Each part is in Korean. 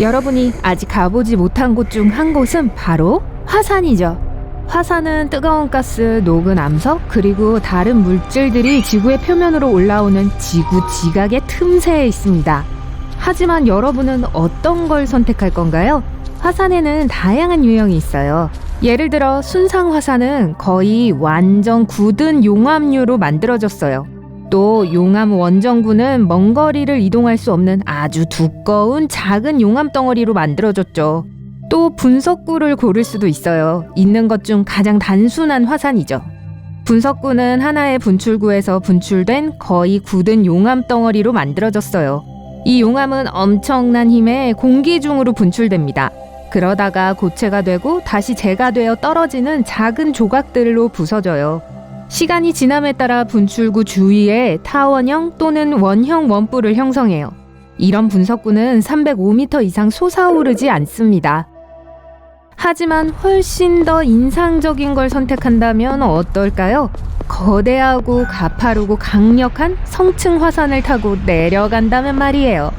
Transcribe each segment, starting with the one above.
여러분이 아직 가보지 못한 곳 중 한 곳은 바로 화산이죠. 화산은 뜨거운 가스, 녹은 암석, 그리고 다른 물질들이 지구의 표면으로 올라오는 지구 지각의 틈새에 있습니다. 하지만 여러분은 어떤 걸 선택할 건가요? 화산에는 다양한 유형이 있어요. 예를 들어 순상 화산은 거의 완전 굳은 용암류로 만들어졌어요. 또 용암 원정구는 먼 거리를 이동할 수 없는 아주 두꺼운 작은 용암 덩어리로 만들어졌죠. 또 분석구를 고를 수도 있어요. 있는 것 중 가장 단순한 화산이죠. 분석구는 하나의 분출구에서 분출된 거의 굳은 용암 덩어리로 만들어졌어요. 이 용암은 엄청난 힘에 공기 중으로 분출됩니다. 그러다가 고체가 되고 다시 재가 되어 떨어지는 작은 조각들로 부서져요. 시간이 지남에 따라 분출구 주위에 타원형 또는 원형 원뿔을 형성해요. 이런 분석구는 305m 이상 솟아오르지 않습니다. 하지만 훨씬 더 인상적인 걸 선택한다면 어떨까요? 거대하고 가파르고 강력한 성층 화산을 타고 내려간다면 말이에요.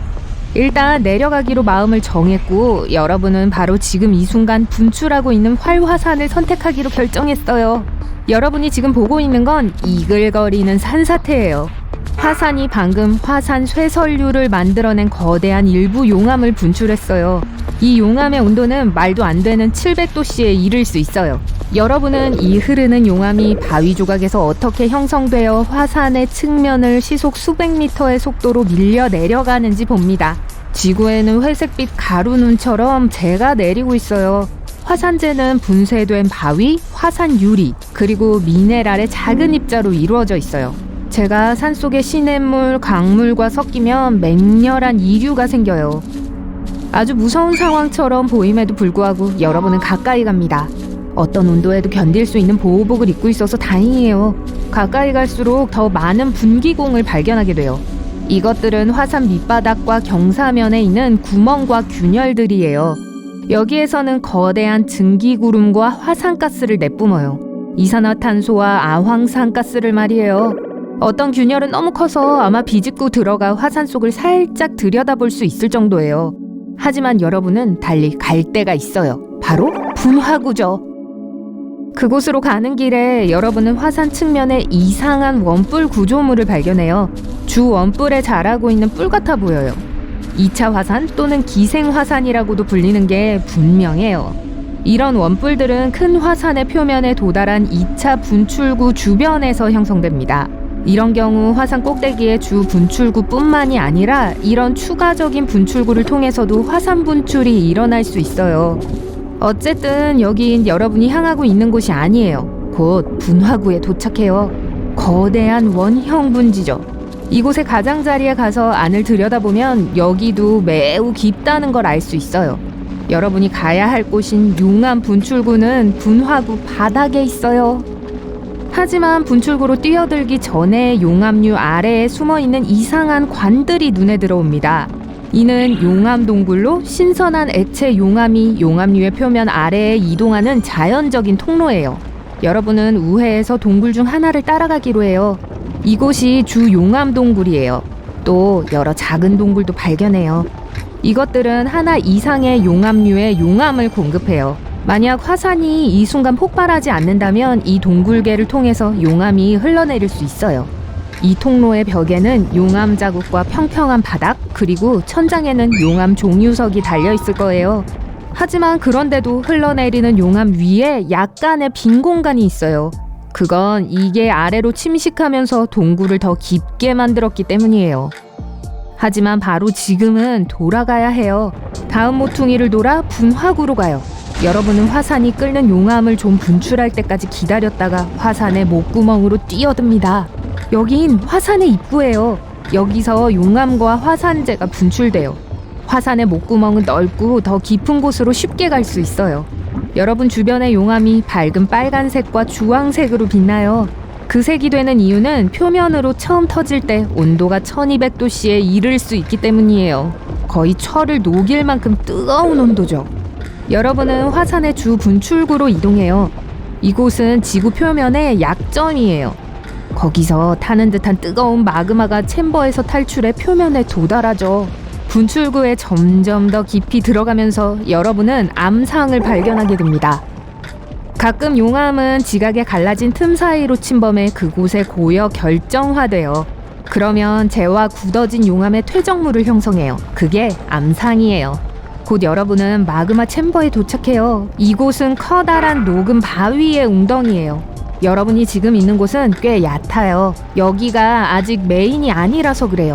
일단 내려가기로 마음을 정했고 여러분은 바로 지금 이 순간 분출하고 있는 활화산을 선택하기로 결정했어요. 여러분이 지금 보고 있는 건 이글거리는 산사태예요. 화산이 방금 화산 쇠설류를 만들어낸 거대한 일부 용암을 분출했어요. 이 용암의 온도는 말도 안 되는 700도씨에 이를 수 있어요. 여러분은 이 흐르는 용암이 바위 조각에서 어떻게 형성되어 화산의 측면을 시속 수백 미터의 속도로 밀려 내려가는지 봅니다. 지구에는 회색빛 가루눈처럼 재가 내리고 있어요. 화산재는 분쇄된 바위, 화산 유리, 그리고 미네랄의 작은 입자로 이루어져 있어요. 재가 산속의 시냇물, 강물과 섞이면 맹렬한 이류가 생겨요. 아주 무서운 상황처럼 보임에도 불구하고 여러분은 가까이 갑니다. 어떤 온도에도 견딜 수 있는 보호복을 입고 있어서 다행이에요. 가까이 갈수록 더 많은 분기공을 발견하게 돼요. 이것들은 화산 밑바닥과 경사면에 있는 구멍과 균열들이에요. 여기에서는 거대한 증기구름과 화산가스를 내뿜어요. 이산화탄소와 아황산가스를 말이에요. 어떤 균열은 너무 커서 아마 비집고 들어가 화산 속을 살짝 들여다볼 수 있을 정도예요. 하지만 여러분은 달리 갈 데가 있어요. 바로 분화구죠. 그곳으로 가는 길에 여러분은 화산 측면에 이상한 원뿔 구조물을 발견해요. 주 원뿔에 자라고 있는 뿔 같아 보여요. 2차 화산 또는 기생화산이라고도 불리는 게 분명해요. 이런 원뿔들은 큰 화산의 표면에 도달한 2차 분출구 주변에서 형성됩니다. 이런 경우 화산 꼭대기의 주 분출구뿐만이 아니라 이런 추가적인 분출구를 통해서도 화산 분출이 일어날 수 있어요. 어쨌든 여긴 여러분이 향하고 있는 곳이 아니에요. 곧 분화구에 도착해요. 거대한 원형 분지죠. 이곳의 가장자리에 가서 안을 들여다보면 여기도 매우 깊다는 걸 알 수 있어요. 여러분이 가야 할 곳인 용암 분출구는 분화구 바닥에 있어요. 하지만 분출구로 뛰어들기 전에 용암류 아래에 숨어있는 이상한 관들이 눈에 들어옵니다. 이는 용암 동굴로 신선한 액체 용암이 용암류의 표면 아래에 이동하는 자연적인 통로예요. 여러분은 우회해서 동굴 중 하나를 따라가기로 해요. 이곳이 주 용암 동굴이에요. 또 여러 작은 동굴도 발견해요. 이것들은 하나 이상의 용암류에 용암을 공급해요. 만약 화산이 이 순간 폭발하지 않는다면 이 동굴계를 통해서 용암이 흘러내릴 수 있어요. 이 통로의 벽에는 용암 자국과 평평한 바닥, 그리고 천장에는 용암 종유석이 달려있을 거예요. 하지만 그런데도 흘러내리는 용암 위에 약간의 빈 공간이 있어요. 그건 이게 아래로 침식하면서 동굴을 더 깊게 만들었기 때문이에요. 하지만 바로 지금은 돌아가야 해요. 다음 모퉁이를 돌아 분화구로 가요. 여러분은 화산이 끓는 용암을 좀 분출할 때까지 기다렸다가 화산의 목구멍으로 뛰어듭니다. 여긴 화산의 입구예요. 여기서 용암과 화산재가 분출돼요. 화산의 목구멍은 넓고 더 깊은 곳으로 쉽게 갈 수 있어요. 여러분 주변의 용암이 밝은 빨간색과 주황색으로 빛나요. 그 색이 되는 이유는 표면으로 처음 터질 때 온도가 1200도씨에 이를 수 있기 때문이에요. 거의 철을 녹일 만큼 뜨거운 온도죠. 여러분은 화산의 주 분출구로 이동해요. 이곳은 지구 표면의 약점이에요. 거기서 타는 듯한 뜨거운 마그마가 챔버에서 탈출해 표면에 도달하죠. 분출구에 점점 더 깊이 들어가면서 여러분은 암상을 발견하게 됩니다. 가끔 용암은 지각에 갈라진 틈 사이로 침범해 그곳에 고여 결정화돼요. 그러면 재와 굳어진 용암의 퇴적물을 형성해요. 그게 암상이에요. 곧 여러분은 마그마 챔버에 도착해요. 이곳은 커다란 녹음 바위의 웅덩이에요. 여러분이 지금 있는 곳은 꽤 얕아요. 여기가 아직 메인이 아니라서 그래요.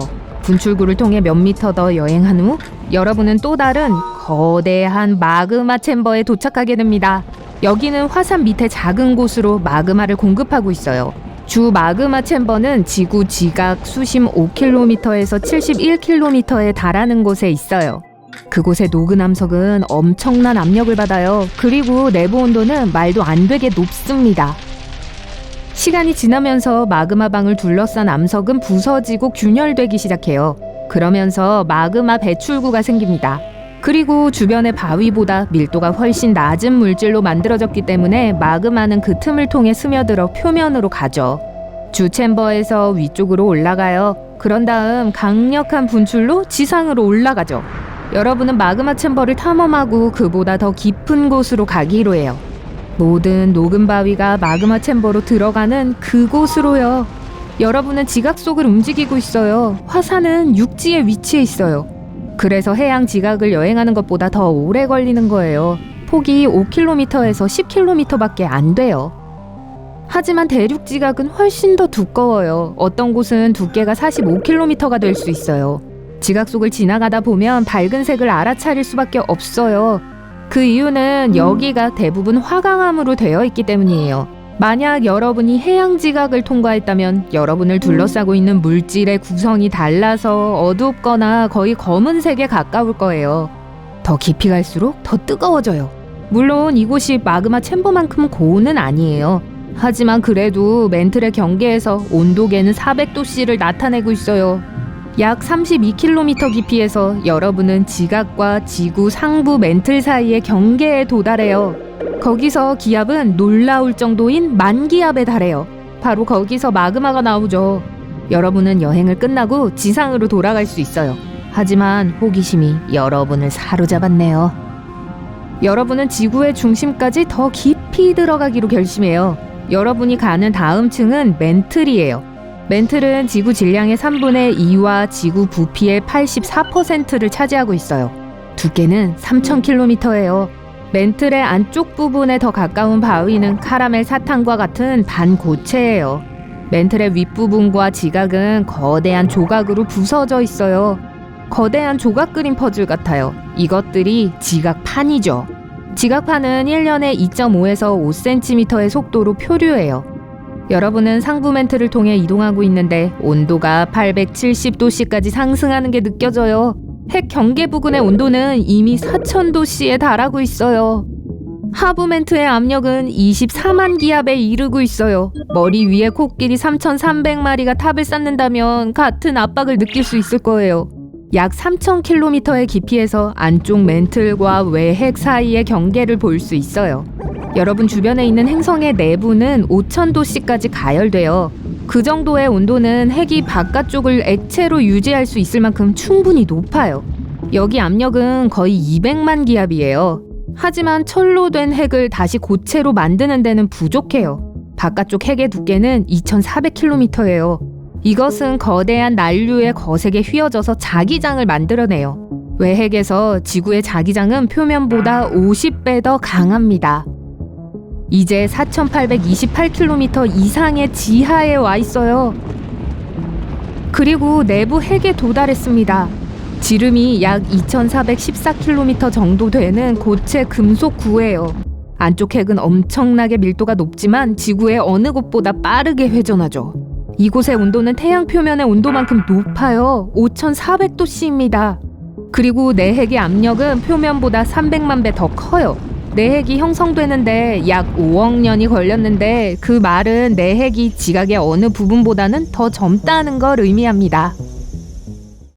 분출구를 통해 몇 미터 더 여행한 후 여러분은 또 다른 거대한 마그마 챔버에 도착하게 됩니다. 여기는 화산 밑에 작은 곳으로 마그마를 공급하고 있어요. 주 마그마 챔버는 지구 지각 수심 5km에서 71km에 달하는 곳에 있어요. 그곳의 녹은 암석은 엄청난 압력을 받아요. 그리고 내부 온도는 말도 안 되게 높습니다. 시간이 지나면서 마그마방을 둘러싼 암석은 부서지고 균열되기 시작해요. 그러면서 마그마 배출구가 생깁니다. 그리고 주변의 바위보다 밀도가 훨씬 낮은 물질로 만들어졌기 때문에 마그마는 그 틈을 통해 스며들어 표면으로 가죠. 주 챔버에서 위쪽으로 올라가요. 그런 다음 강력한 분출로 지상으로 올라가죠. 여러분은 마그마 챔버를 탐험하고 그보다 더 깊은 곳으로 가기로 해요. 모든 녹음 바위가 마그마 챔버로 들어가는 그곳으로요. 여러분은 지각 속을 움직이고 있어요. 화산은 육지에 위치해 있어요. 그래서 해양 지각을 여행하는 것보다 더 오래 걸리는 거예요. 폭이 5km에서 10km밖에 안 돼요. 하지만 대륙 지각은 훨씬 더 두꺼워요. 어떤 곳은 두께가 45km가 될 수 있어요. 지각 속을 지나가다 보면 밝은 색을 알아차릴 수밖에 없어요. 그 이유는 여기가 대부분 화강암으로 되어 있기 때문이에요. 만약 여러분이 해양 지각을 통과했다면 여러분을 둘러싸고 있는 물질의 구성이 달라서 어둡거나 거의 검은색에 가까울 거예요. 더 깊이 갈수록 더 뜨거워져요. 물론 이곳이 마그마 챔버만큼 고온은 아니에요. 하지만 그래도 멘틀의 경계에서 온도계는 400도씨를 나타내고 있어요. 약 32km 깊이에서 여러분은 지각과 지구 상부 멘틀 사이의 경계에 도달해요. 거기서 기압은 놀라울 정도인 만기압에 달해요. 바로 거기서 마그마가 나오죠. 여러분은 여행을 끝나고 지상으로 돌아갈 수 있어요. 하지만 호기심이 여러분을 사로잡았네요. 여러분은 지구의 중심까지 더 깊이 들어가기로 결심해요. 여러분이 가는 다음 층은 멘틀이에요. 멘틀은 지구 질량의 3분의 2와 지구 부피의 84%를 차지하고 있어요. 두께는 3000km예요. 멘틀의 안쪽 부분에 더 가까운 바위는 카라멜 사탕과 같은 반고체예요. 멘틀의 윗부분과 지각은 거대한 조각으로 부서져 있어요. 거대한 조각 그림 퍼즐 같아요. 이것들이 지각판이죠. 지각판은 1년에 2.5에서 5cm의 속도로 표류해요. 여러분은 상부 멘틀을 통해 이동하고 있는데 온도가 870도씨까지 상승하는 게 느껴져요. 핵 경계 부근의 온도는 이미 4000도씨에 달하고 있어요. 하부 멘트의 압력은 24만 기압에 이르고 있어요. 머리 위에 코끼리 3,300마리가 탑을 쌓는다면 같은 압박을 느낄 수 있을 거예요. 약 3000km의 깊이에서 안쪽 멘틀과 외핵 사이의 경계를 볼 수 있어요. 여러분 주변에 있는 행성의 내부는 5000도씨까지 가열돼요. 그 정도의 온도는 핵이 바깥쪽을 액체로 유지할 수 있을 만큼 충분히 높아요. 여기 압력은 거의 200만 기압이에요. 하지만 철로 된 핵을 다시 고체로 만드는 데는 부족해요. 바깥쪽 핵의 두께는 2400km예요. 이것은 거대한 난류의 거색에 휘어져서 자기장을 만들어내요. 외핵에서 지구의 자기장은 표면보다 50배 더 강합니다. 이제 4828km 이상의 지하에 와 있어요. 그리고 내부 핵에 도달했습니다. 지름이 약 2414km 정도 되는 고체 금속 구예요. 안쪽 핵은 엄청나게 밀도가 높지만 지구의 어느 곳보다 빠르게 회전하죠. 이곳의 온도는 태양 표면의 온도만큼 높아요. 5400도씨입니다. 그리고 내핵의 압력은 표면보다 300만 배 더 커요. 내핵이 형성되는데 약 5억 년이 걸렸는데 그 말은 내핵이 지각의 어느 부분보다는 더 젊다는 걸 의미합니다.